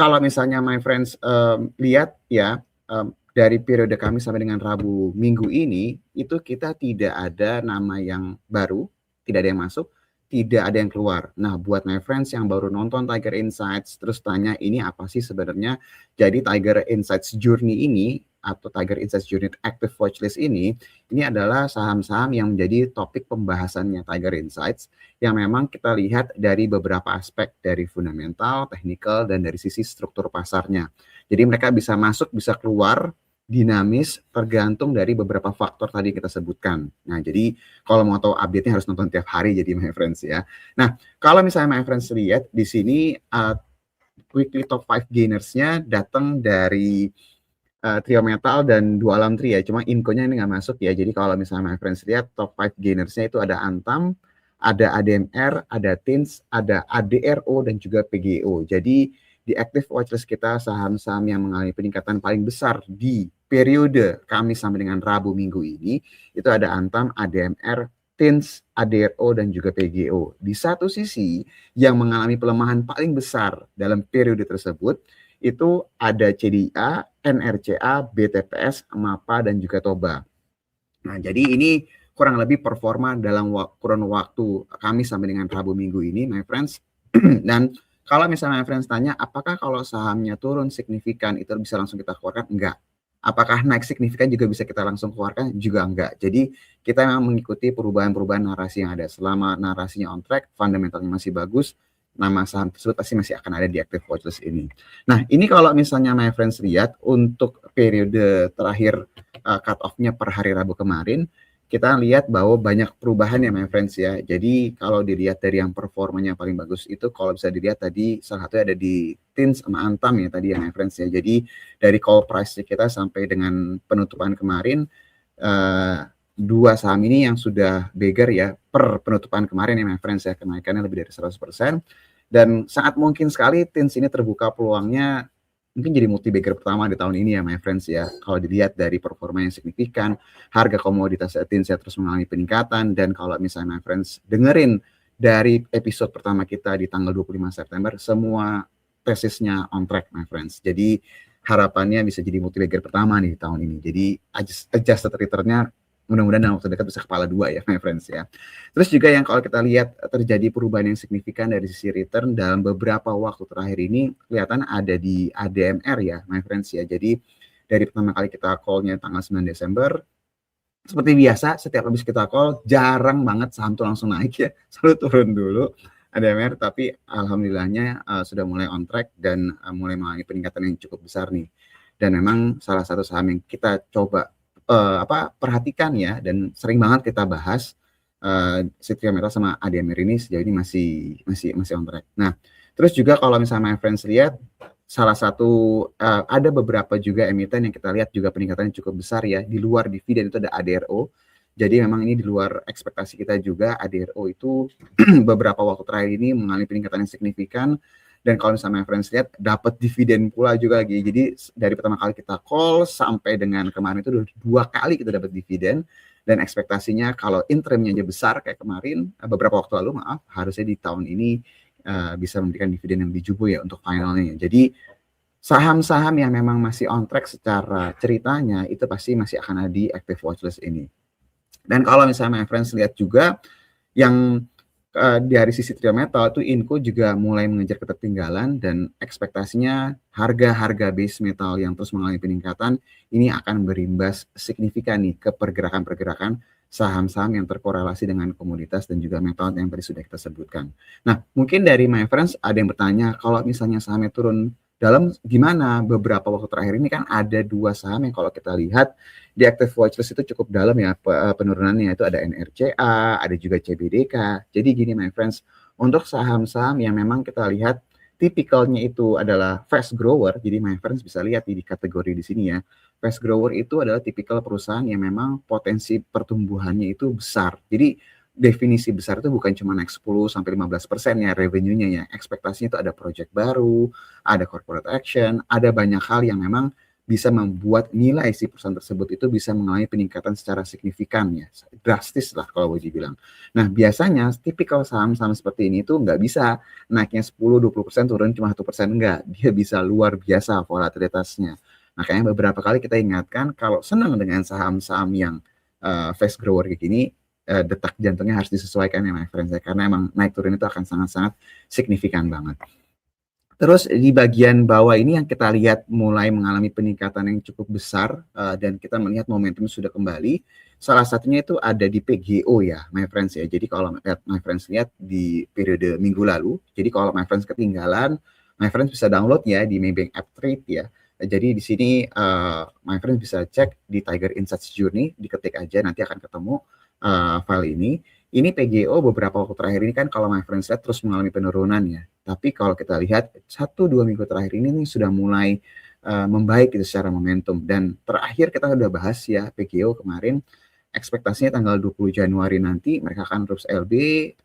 kalau misalnya my friends lihat ya, dari periode Kamis sampai dengan Rabu minggu ini, itu kita tidak ada nama yang baru, tidak ada yang masuk, tidak ada yang keluar. Nah, buat my friends yang baru nonton Tiger Insights, terus tanya ini apa sih sebenarnya? Jadi Tiger Insights Journey ini, atau Tiger Insights Journey Active Watchlist ini adalah saham-saham yang menjadi topik pembahasannya Tiger Insights, yang memang kita lihat dari beberapa aspek, dari fundamental, technical, dan dari sisi struktur pasarnya. Jadi mereka bisa masuk, bisa keluar, dinamis, tergantung dari beberapa faktor tadi kita sebutkan. Nah, jadi kalau mau tahu update-nya harus nonton tiap hari jadi my friends ya. Nah, kalau misalnya my friends lihat di sini weekly top 5 gainers-nya datang dari Trio Metal dan Dua Alam Tri ya. Cuma inkonya ini nggak masuk ya. Jadi kalau misalnya my friends lihat top 5 gainers-nya itu ada Antam, ada ADMR, ada TINS, ada ADRO, dan juga PGO. Jadi di active watchlist kita saham-saham yang mengalami peningkatan paling besar di periode Kamis sampai dengan Rabu minggu ini itu ada Antam, ADMR, TINS, ADRO, dan juga PGO. Di satu sisi yang mengalami pelemahan paling besar dalam periode tersebut itu ada CDA, NRCA, BTPS, MAPA, dan juga TOBA. Nah, jadi ini kurang lebih performa dalam kurun waktu Kamis sampai dengan Rabu minggu ini, my friends. Dan kalau misalnya my friends tanya, apakah kalau sahamnya turun signifikan itu bisa langsung kita keluarkan? Enggak. Apakah naik signifikan juga bisa kita langsung keluarkan? Juga enggak. Jadi kita memang mengikuti perubahan-perubahan narasi yang ada. Selama narasinya on track, fundamentalnya masih bagus, nama saham tersebut pasti masih akan ada di active watchlist ini. Nah, ini kalau misalnya my friends lihat untuk periode terakhir cut off-nya per hari Rabu kemarin, kita lihat bahwa banyak perubahan ya my friends ya. Jadi kalau dilihat dari yang performanya paling bagus itu kalau bisa dilihat tadi salah satunya ada di TINS sama Antam ya tadi ya my friends ya. Jadi dari call price kita sampai dengan penutupan kemarin dua saham ini yang sudah beggar ya per penutupan kemarin ya my friends ya, kenaikannya lebih dari 100%, dan sangat mungkin sekali TINS ini terbuka peluangnya mungkin jadi multi bagger pertama di tahun ini ya my friends ya. Kalau dilihat dari performa yang signifikan, harga komoditas TINS terus mengalami peningkatan, dan kalau misalnya my friends dengerin dari episode pertama kita di tanggal 25 September, semua tesisnya on track my friends. Jadi harapannya bisa jadi multi bagger pertama nih di tahun ini. Jadi adjusted return-nya mudah-mudahan dalam waktu dekat bisa kepala dua ya my friends ya. Terus juga yang kalau kita lihat terjadi perubahan yang signifikan dari sisi return dalam beberapa waktu terakhir ini kelihatan ada di ADMR ya my friends ya. Jadi dari pertama kali kita call-nya tanggal 9 Desember, seperti biasa setiap habis kita call jarang banget saham tuh langsung naik ya, selalu turun dulu ADMR, tapi alhamdulillahnya sudah mulai on track dan mulai mengalami peningkatan yang cukup besar nih. Dan memang salah satu saham yang kita coba perhatikan ya, dan sering banget kita bahas Trio Metal sama ADMR ini sejauh ini masih on track. Nah, terus juga kalau misalnya my friends lihat salah satu ada beberapa juga emiten yang kita lihat juga peningkatannya cukup besar ya, di luar dividen itu ada ADRO. Jadi memang ini di luar ekspektasi kita juga. ADRO itu beberapa waktu terakhir ini mengalami peningkatan yang signifikan. Dan kalau misalnya my friends lihat dapat dividen pula juga lagi. Jadi dari pertama kali kita call sampai dengan kemarin itu 2 kali kita dapat dividen, dan ekspektasinya kalau interimnya aja besar kayak kemarin beberapa waktu lalu, maaf, harusnya di tahun ini bisa memberikan dividen yang lebih jubo ya untuk finalnya. Jadi saham-saham yang memang masih on track secara ceritanya itu pasti masih akan ada di active watchlist ini. Dan kalau misalnya my friends lihat juga yang dari sisi Trio Metal itu Inco juga mulai mengejar ketertinggalan, dan ekspektasinya harga-harga base metal yang terus mengalami peningkatan ini akan berimbas signifikan nih ke pergerakan-pergerakan saham-saham yang terkorelasi dengan komoditas dan juga metal yang tadi sudah kita sebutkan. Nah, mungkin dari my friends ada yang bertanya, kalau misalnya sahamnya turun dalam gimana? Beberapa waktu terakhir ini kan ada 2 saham yang kalau kita lihat di active watchlist itu cukup dalam ya penurunannya, itu ada NRCA, ada juga CBDK. Jadi gini my friends, untuk saham-saham yang memang kita lihat tipikalnya itu adalah fast grower, jadi my friends bisa lihat di kategori di sini ya. Fast grower itu adalah tipikal perusahaan yang memang potensi pertumbuhannya itu besar. Jadi definisi besar itu bukan cuma naik 10-15% ya revenue-nya ya. Ekspektasinya itu ada project baru, ada corporate action, ada banyak hal yang memang bisa membuat nilai si perusahaan tersebut itu bisa mengalami peningkatan secara signifikan ya, drastis lah kalau boleh dibilang. Nah, biasanya tipikal saham-saham seperti ini tuh nggak bisa naiknya 10-20%, turun cuma 1%, enggak. Dia bisa luar biasa volatilitasnya. Makanya beberapa kali kita ingatkan kalau senang dengan saham-saham yang fast grower kayak gini, detak jantungnya harus disesuaikan ya my friends ya, karena emang naik turun itu akan sangat-sangat signifikan banget. Terus di bagian bawah ini yang kita lihat mulai mengalami peningkatan yang cukup besar, dan kita melihat momentum sudah kembali. Salah satunya itu ada di PGO ya, my friends ya. Jadi kalau my friends lihat di periode minggu lalu, jadi kalau my friends ketinggalan, my friends bisa download ya di Maybank App Trade ya. Jadi di sini my friends bisa cek di Tiger Insights Journey, diketik aja nanti akan ketemu file ini. Ini PGO beberapa waktu terakhir ini kan kalau my friends lihat terus mengalami penurunan ya. Tapi kalau kita lihat 1-2 minggu terakhir ini nih sudah mulai membaik gitu secara momentum. Dan terakhir kita udah bahas ya PGO kemarin, ekspektasinya tanggal 20 Januari nanti mereka akan terus LB,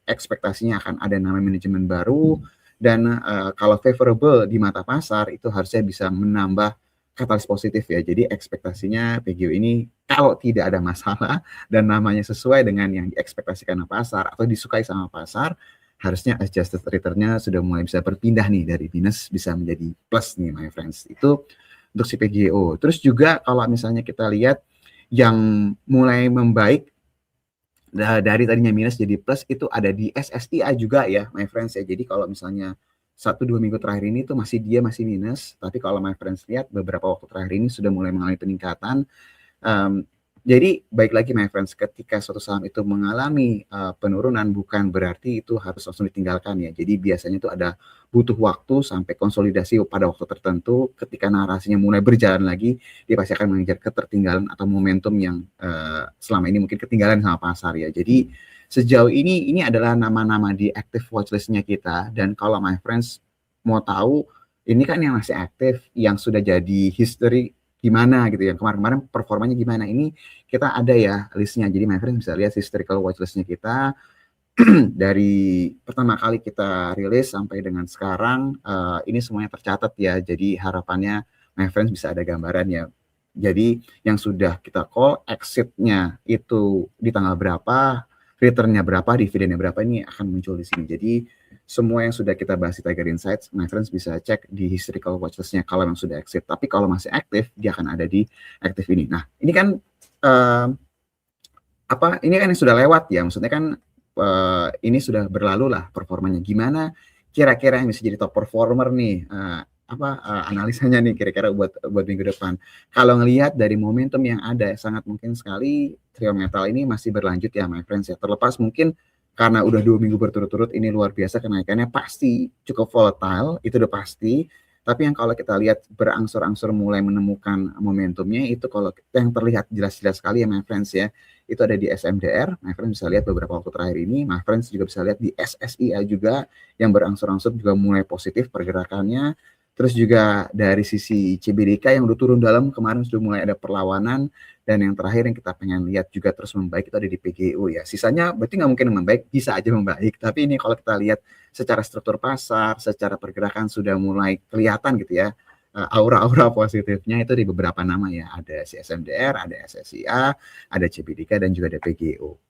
ekspektasinya akan ada nama manajemen baru, dan kalau favorable di mata pasar itu harusnya bisa menambah katalis positif ya. Jadi ekspektasinya PGO ini kalau tidak ada masalah dan namanya sesuai dengan yang diekspektasikan pasar atau disukai sama pasar, harusnya adjusted return-nya sudah mulai bisa berpindah nih dari minus bisa menjadi plus nih my friends. Itu untuk si PGO. Terus juga kalau misalnya kita lihat yang mulai membaik dari tadinya minus jadi plus itu ada di SSIA juga ya my friends ya. Jadi kalau misalnya 1-2 minggu terakhir ini tuh masih minus, tapi kalau my friends lihat beberapa waktu terakhir ini sudah mulai mengalami peningkatan. Jadi baik lagi my friends, ketika suatu saham itu mengalami penurunan bukan berarti itu harus langsung ditinggalkan ya. Jadi biasanya itu ada butuh waktu sampai konsolidasi pada waktu tertentu. Ketika narasinya mulai berjalan lagi, dia pasti akan mengejar ketertinggalan atau momentum yang selama ini mungkin ketinggalan sama pasar ya. Jadi sejauh ini adalah nama-nama di active watchlist-nya kita. Dan kalau my friends mau tahu, ini kan yang masih aktif, yang sudah jadi history gimana gitu ya, kemarin-kemarin performanya gimana, ini kita ada ya listnya. Jadi my friend bisa lihat historical watchlistnya kita dari pertama kali kita rilis sampai dengan sekarang, ini semuanya tercatat ya. Jadi harapannya my friends bisa ada gambaran ya. Jadi yang sudah kita call exit-nya itu di tanggal berapa, return-nya berapa, dividennya berapa, ini akan muncul di sini. Jadi semua yang sudah kita bahas di Tiger Insights, my friends bisa cek di historical watchlist-nya kalau yang sudah exit. Tapi kalau masih aktif, dia akan ada di aktif ini. Nah, ini kan ini kan yang sudah lewat ya. Maksudnya kan ini sudah berlalu lah performanya. Gimana kira-kira yang bisa jadi top performer nih? Analisanya nih kira-kira buat minggu depan. Kalau ngelihat dari momentum yang ada, sangat mungkin sekali trio metal ini masih berlanjut ya my friends ya. Terlepas mungkin karena udah 2 minggu berturut-turut ini luar biasa kenaikannya, pasti cukup volatile, itu udah pasti. Tapi yang kalau kita lihat berangsur-angsur mulai menemukan momentumnya, itu kalau yang terlihat jelas-jelas sekali ya my friends ya, itu ada di SMDR, my friends bisa lihat beberapa waktu terakhir ini, my friends juga bisa lihat di SSIA juga, yang berangsur-angsur juga mulai positif pergerakannya. Terus juga dari sisi CBDK yang udah turun dalam, kemarin sudah mulai ada perlawanan. Dan yang terakhir yang kita pengen lihat juga terus membaik itu ada di PGO ya. Sisanya berarti nggak mungkin membaik, bisa aja membaik. Tapi ini kalau kita lihat secara struktur pasar, secara pergerakan sudah mulai kelihatan gitu ya. Aura-aura positifnya itu di beberapa nama ya. Ada CSMDR, ada SSIA, ada CBDK, dan juga ada PGO.